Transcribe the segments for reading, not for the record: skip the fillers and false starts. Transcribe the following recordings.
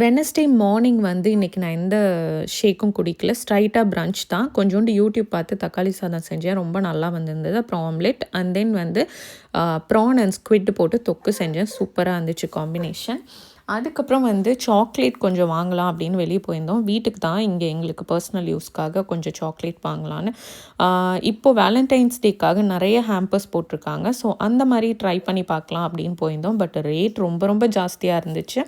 Wednesday morning வந்து இன்றைக்கி நான் எந்த ஷேக்கும் குடிக்கல. ஸ்ட்ரைட்டாக பிரஞ்ச் தான். கொஞ்சோண்டு யூடியூப் பார்த்து தக்காளி சாதம் செஞ்சேன். ரொம்ப நல்லா வந்திருந்தது. அப்புறம் ஆம்லெட் அண்ட் தென் வந்து ப்ரான் அண்ட் ஸ்குவிட் போட்டு தொக்கு செஞ்சேன். சூப்பராக இருந்துச்சு காம்பினேஷன். அதுக்கப்புறம் வந்து சாக்லேட் கொஞ்சம் வாங்கலாம் அப்படின்னு வெளியே போயிருந்தோம். வீட்டுக்கு தான் இங்கே எங்களுக்கு பர்சனல் யூஸ்க்காக கொஞ்சம் சாக்லேட் வாங்கலான்னு. இப்போது வேலண்டைன்ஸ் டேக்காக நிறைய ஹேம்பர்ஸ் போட்டிருக்காங்க. ஸோ அந்த மாதிரி ட்ரை பண்ணி பார்க்கலாம் அப்படின்னு போயிருந்தோம். பட் ரேட் ரொம்ப ரொம்ப ஜாஸ்தியாக இருந்துச்சு.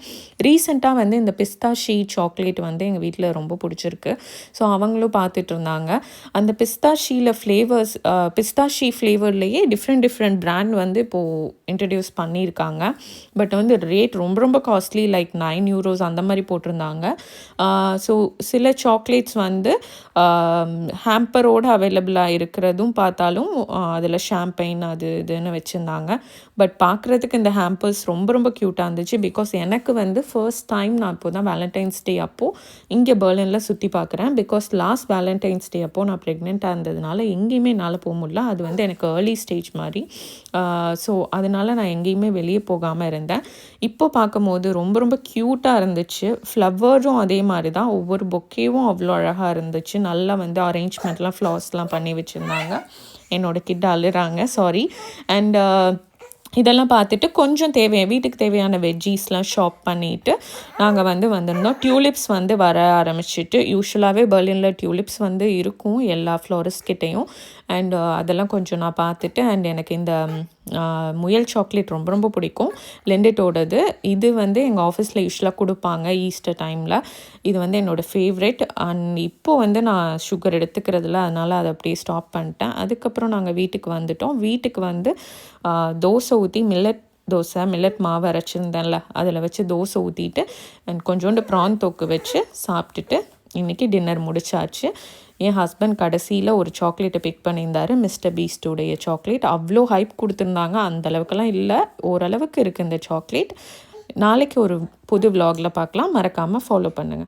ரீசெண்டாக வந்து இந்த பிஸ்தாஷி சாக்லேட் வந்து எங்கள் வீட்டில் ரொம்ப பிடிச்சிருக்கு. ஸோ அவங்களும் பார்த்துட்டு இருந்தாங்க. அந்த பிஸ்தாஷியில் ஃப்ளேவர்ஸ் பிஸ்தாஷி ஃப்ளேவர்லேயே டிஃப்ரெண்ட் பிராண்ட் வந்து இப்போது இன்ட்ரடியூஸ் பண்ணியிருக்காங்க. பட் வந்து ரேட் ரொம்ப ரொம்ப காஸ்ட்லி, லைக் €9 அந்த மாதிரி போட்டிருந்தாங்க. ஸோ சில சாக்லேட்ஸ் வந்து ஹேம்பரோடு அவைலபிளாக இருக்கிறதும் பார்த்தாலும் அதில் ஷாம்பெயின் அது இதுன்னு வச்சுருந்தாங்க. பட் பார்க்குறதுக்கு இந்த ஹேம்பர்ஸ் ரொம்ப ரொம்ப க்யூட்டாக இருந்துச்சு. பிகாஸ் எனக்கு வந்து ஃபர்ஸ்ட் டைம் நான் இப்போ தான் வேலண்டைன்ஸ் டே அப்போது இங்கே பெர்லினில் சுற்றி பார்க்குறேன். பிகாஸ் லாஸ்ட் வேலண்டைன்ஸ் டே அப்போது நான் ப்ரெக்னெண்ட்டாக இருந்ததுனால எங்கேயுமே என்னால் போக முடியல. அது வந்து எனக்கு ஏர்லி ஸ்டேஜ் மாதிரி. ஸோ அதனால் நான் எங்கேயுமே வெளியே போகாமல் இருந்தேன். இப்போ பார்க்கும்போது ரொம்ப ரொம்ப க்யூட்டாக இருந்துச்சு. ஃப்ளவரும் அதே மாதிரி தான். ஒவ்வொரு பொக்கேவும் அவ்வளோ அழகாக இருந்துச்சு. நல்லா வந்து அரேஞ்ச்மெண்ட்லாம் ஃப்ளார்ஸ்லாம் பண்ணி வச்சுருந்தாங்க. என்னோடய கிட்ட அழுறாங்க, சாரி. அண்ட் இதெல்லாம் பார்த்துட்டு கொஞ்சம் வீட்டுக்கு தேவையான வெஜ்ஜீஸ்லாம் ஷாப் பண்ணிவிட்டு நாங்கள் வந்து வந்திருந்தோம். டியூலிப்ஸ் வந்து வர ஆரம்பிச்சிட்டு, யூஸ்வலாகவே பெர்லினில் டியூலிப்ஸ் வந்து இருக்கும் எல்லா ஃப்ளோரிஸ்ட்கிட்டையும். அண்ட் அதெல்லாம் கொஞ்சம் நான் பார்த்துட்டு, அண்ட் எனக்கு இந்த முயல் சாக்லேட் ரொம்ப ரொம்ப பிடிக்கும், லெண்டட்டோடது. இது வந்து எங்கள் ஆஃபீஸில் யூஸ்வலாக கொடுப்பாங்க ஈஸ்டர் டைமில். இது வந்து என்னோடய ஃபேவரெட். அண்ட் இப்போது வந்து நான் சுகர் எடுத்துக்கிறதில்ல, அதனால் அதை அப்படியே ஸ்டாப் பண்ணிட்டேன். அதுக்கப்புறம் நாங்கள் வீட்டுக்கு வந்துட்டோம். வீட்டுக்கு வந்து தோசை ஊற்றி மில்லட் மாவு அரைச்சிருந்தேன்ல, அதில் வச்சு தோசை ஊற்றிட்டு அண்ட் கொஞ்சோண்டு ப்ரான் தொக்கு வச்சு சாப்பிட்டுட்டு இன்றைக்கி டின்னர் முடிச்சாச்சு. என் ஹஸ்பண்ட் கடைசியில் ஒரு சாக்லேட்டை பிக் பண்ணியிருந்தார், மிஸ்டர் பீஸ்டோடைய சாக்லேட். அவ்வளோ ஹைப் கொடுத்துருந்தாங்க, அந்தளவுக்கெல்லாம் இல்லை, ஓரளவுக்கு இருக்குது இந்த சாக்லேட். நாளைக்கு ஒரு புது விலாகில் பார்க்கலாம். மறக்காமல் ஃபாலோ பண்ணுங்கள்.